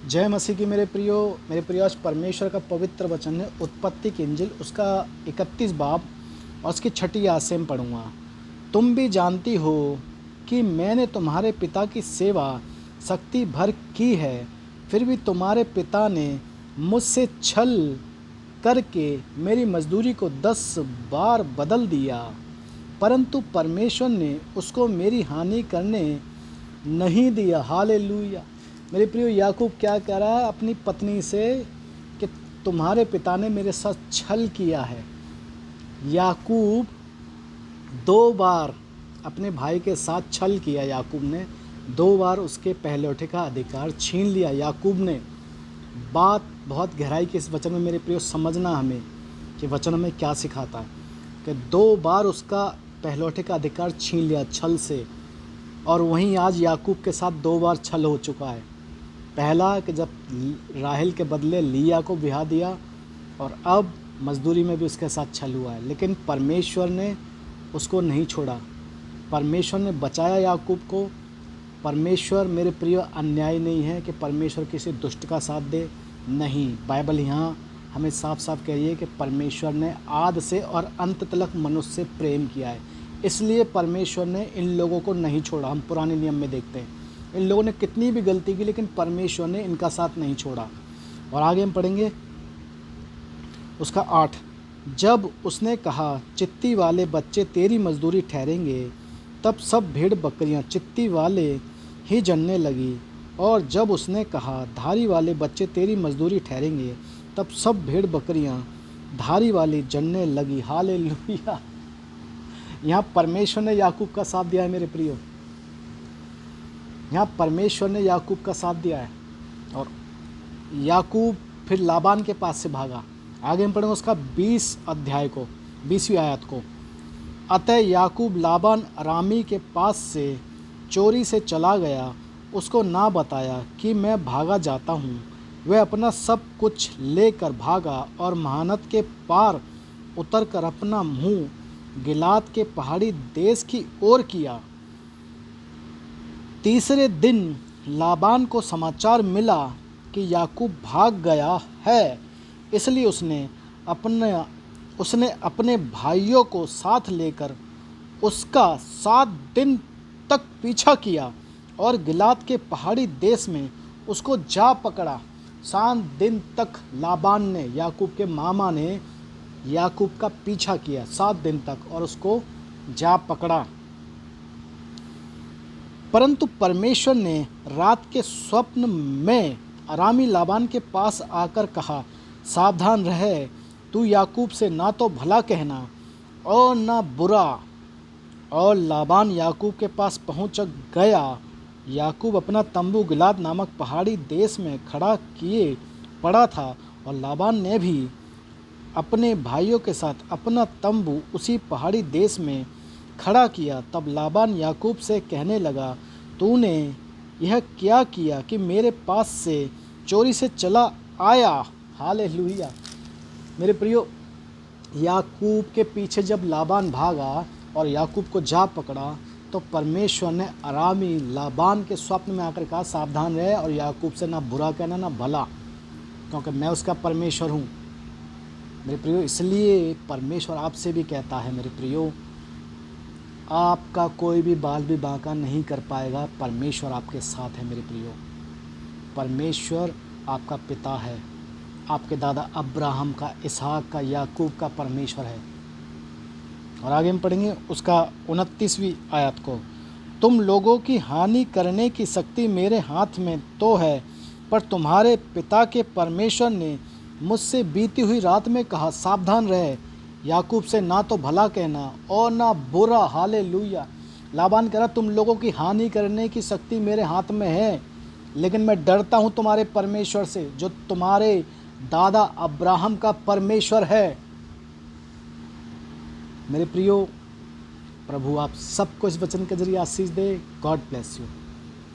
जय मसीह की मेरे प्रियो आज परमेश्वर का पवित्र वचन है उत्पत्ति की इंजिल उसका 31 बाब और उसकी 6 आयत से मैं पढ़ूँगा। तुम भी जानती हो कि मैंने तुम्हारे पिता की सेवा शक्ति भर की है, फिर भी तुम्हारे पिता ने मुझसे छल करके मेरी मजदूरी को 10 बार बदल दिया, परंतु परमेश्वर ने उसको मेरी हानि करने नहीं दिया। हालेलुया। मेरे प्रियो, याकूब क्या कह रहा है अपनी पत्नी से कि तुम्हारे पिता ने मेरे साथ छल किया है। याकूब 2 बार अपने भाई के साथ छल किया। याकूब ने 2 बार उसके पहलौठे का अधिकार छीन लिया। याकूब ने बात बहुत गहराई के इस वचन में मेरे प्रियो समझना हमें कि वचन हमें क्या सिखाता है कि 2 बार उसका पहलौठे का अधिकार छीन लिया छल से। और वहीं आज याकूब के साथ 2 बार छल हो चुका है। पहला कि जब राहेल के बदले लिया को ब्याह दिया, और अब मजदूरी में भी उसके साथ छल हुआ है। लेकिन परमेश्वर ने उसको नहीं छोड़ा, परमेश्वर ने बचाया याकूब को। परमेश्वर मेरे प्रिय अन्याय नहीं है कि परमेश्वर किसी दुष्ट का साथ दे, नहीं। बाइबल यहाँ हमें साफ साफ कह रही है कि परमेश्वर ने आद से और अंत तक मनुष्य से प्रेम किया है, इसलिए परमेश्वर ने इन लोगों को नहीं छोड़ा। हम पुराने नियम में देखते हैं इन लोगों ने कितनी भी गलती की, लेकिन परमेश्वर ने इनका साथ नहीं छोड़ा। और आगे हम पढ़ेंगे उसका 8। जब उसने कहा चित्ती वाले बच्चे तेरी मजदूरी ठहरेंगे, तब सब भेड़ बकरियां चित्ती वाले ही जनने लगी। और जब उसने कहा धारी वाले बच्चे तेरी मजदूरी ठहरेंगे, तब सब भेड़ बकरियां धारी वाली जनने लगी। हालेलुया। यहाँ परमेश्वर ने याकूब का साथ दिया है मेरे प्रियो, यहाँ परमेश्वर ने याकूब का साथ दिया है। और याकूब फिर लाबान के पास से भागा। आगे हम पढ़ेंगे उसका 20 अध्याय को, 20वीं आयत को। अतः याकूब लाबान अरामी के पास से चोरी से चला गया, उसको ना बताया कि मैं भागा जाता हूँ। वह अपना सब कुछ लेकर भागा और महानत के पार उतरकर अपना मुँह गिलाद के पहाड़ी देश की ओर किया। तीसरे दिन लाबान को समाचार मिला कि याकूब भाग गया है, इसलिए उसने अपने भाइयों को साथ लेकर उसका 7 दिन तक पीछा किया और गिलाद के पहाड़ी देश में उसको जा पकड़ा। 7 दिन तक लाबान ने, याकूब के मामा ने, याकूब का पीछा किया 7 दिन तक और उसको जा पकड़ा। परंतु परमेश्वर ने रात के स्वप्न में अरामी लाबान के पास आकर कहा, सावधान रहे, तू याकूब से ना तो भला कहना और ना बुरा। और लाबान याकूब के पास पहुंच गया। याकूब अपना तंबू गिलाद नामक पहाड़ी देश में खड़ा किए पड़ा था, और लाबान ने भी अपने भाइयों के साथ अपना तंबू उसी पहाड़ी देश में खड़ा किया। तब लाबान याकूब से कहने लगा, तूने यह क्या किया कि मेरे पास से चोरी से चला आया। हालेलुया। मेरे प्रियो, याकूब के पीछे जब लाबान भागा और याकूब को जा पकड़ा, तो परमेश्वर ने अरामी लाबान के स्वप्न में आकर कहा, सावधान रहे और याकूब से ना बुरा कहना ना भला, क्योंकि मैं उसका परमेश्वर हूँ। मेरे प्रियो, इसलिए परमेश्वर आपसे भी कहता है मेरे प्रियो, आपका कोई भी बाल भी बांका नहीं कर पाएगा। परमेश्वर आपके साथ है मेरे प्रियो। परमेश्वर आपका पिता है, आपके दादा अब्राहम का, इसहाक का, याकूब का परमेश्वर है। और आगे हम पढ़ेंगे उसका 29वीं आयत को। तुम लोगों की हानि करने की शक्ति मेरे हाथ में तो है, पर तुम्हारे पिता के परमेश्वर ने मुझसे बीती हुई रात में कहा, सावधान रहे, याकूब से ना तो भला कहना और ना बुरा। हालेलुया। लाबान कह रहा, तुम लोगों की हानि करने की शक्ति मेरे हाथ में है, लेकिन मैं डरता हूँ तुम्हारे परमेश्वर से, जो तुम्हारे दादा अब्राहम का परमेश्वर है। मेरे प्रियो, प्रभु आप सबको इस वचन के जरिए आशीष दे। God bless you.